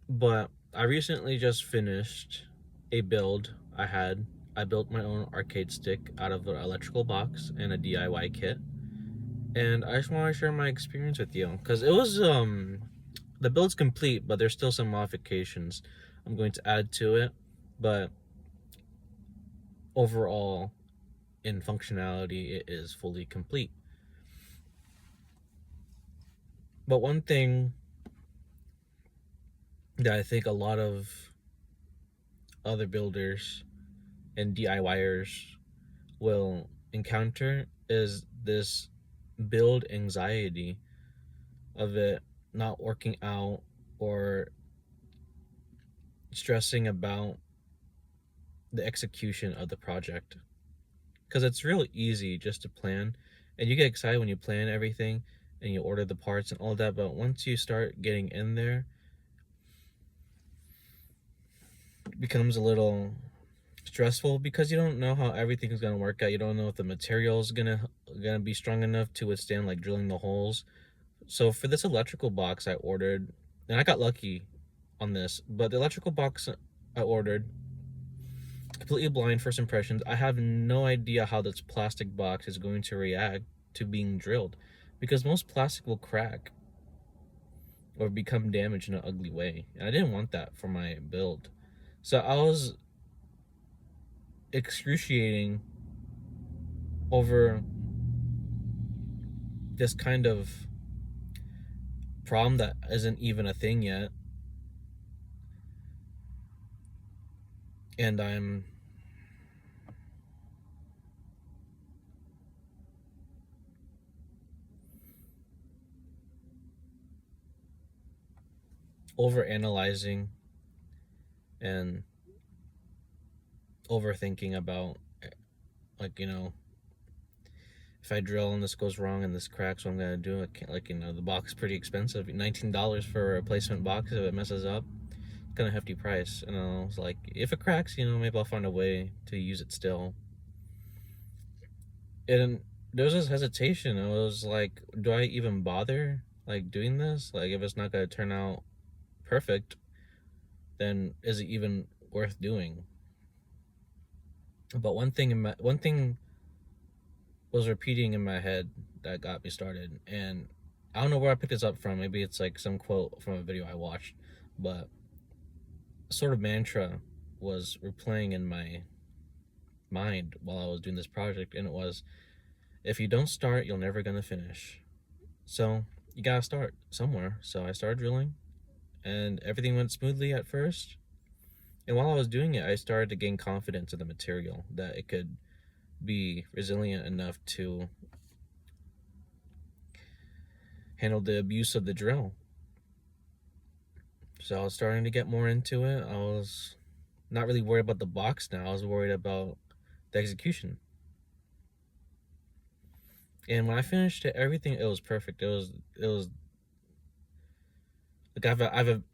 But I recently just finished a build I had. I built my own arcade stick out of an electrical box and a DIY kit. And I just want to share my experience with you because it was the build's complete, but there's still some modifications I'm going to add to it. But overall, in functionality, it is fully complete. But one thing that I think a lot of other builders and DIYers will encounter is this build anxiety of it not working out or stressing about the execution of the project. Because it's really easy just to plan, and you get excited when you plan everything and you order the parts and all that, but once you start getting in there, it becomes a little stressful because you don't know how everything is going to work out. You don't know if the material is gonna be strong enough to withstand like drilling the holes. So for this electrical box I ordered, and I got lucky on this, but the electrical box I ordered, completely blind first impressions. I have no idea how this plastic box is going to react to being drilled, because most plastic will crack or become damaged in an ugly way, and I didn't want that for my build. So I was excruciating over this kind of problem that isn't even a thing yet, and I'm over analyzing and overthinking about, like, if I drill and this goes wrong and this cracks, what I'm gonna do. I can't, like, the box is pretty expensive, $19 for a replacement box. If it messes up, it's kind of hefty price. And I was like, if it cracks, maybe I'll find a way to use it still. And there was this hesitation. I was like, do I even bother like doing this? Like, if it's not gonna turn out perfect, then is it even worth doing? But one thing was repeating in my head that got me started, and I don't know where I picked this up from. Maybe it's like some quote from a video I watched, but sort of mantra was replaying in my mind while I was doing this project, and it was, if you don't start, you're never gonna finish. So you gotta start somewhere. So I started drilling, and everything went smoothly at first. And while I was doing it, I started to gain confidence in the material, that it could be resilient enough to handle the abuse of the drill. So I was starting to get more into it. I was not really worried about the box now. I was worried about the execution. And when I finished it, everything, it was perfect. It was like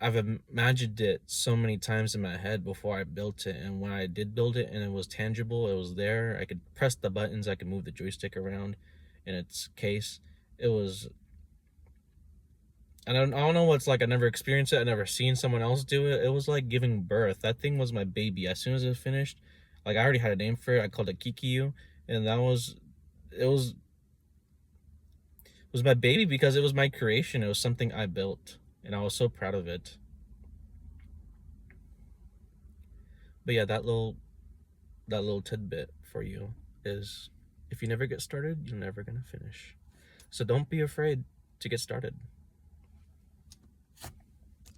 I've imagined it so many times in my head before I built it, and when I did build it and it was tangible, it was there. I could press the buttons, I could move the joystick around in its case. It was, and I don't know what it's like. I never experienced it. I never seen someone else do it. It was like giving birth. That thing was my baby. As soon as it finished, like, I already had a name for it. I called it Kikiyu, and that was, it was my baby because it was my creation. It was something I built, and I was so proud of it. But yeah, that little tidbit for you is, if you never get started, you're never gonna finish. So don't be afraid to get started.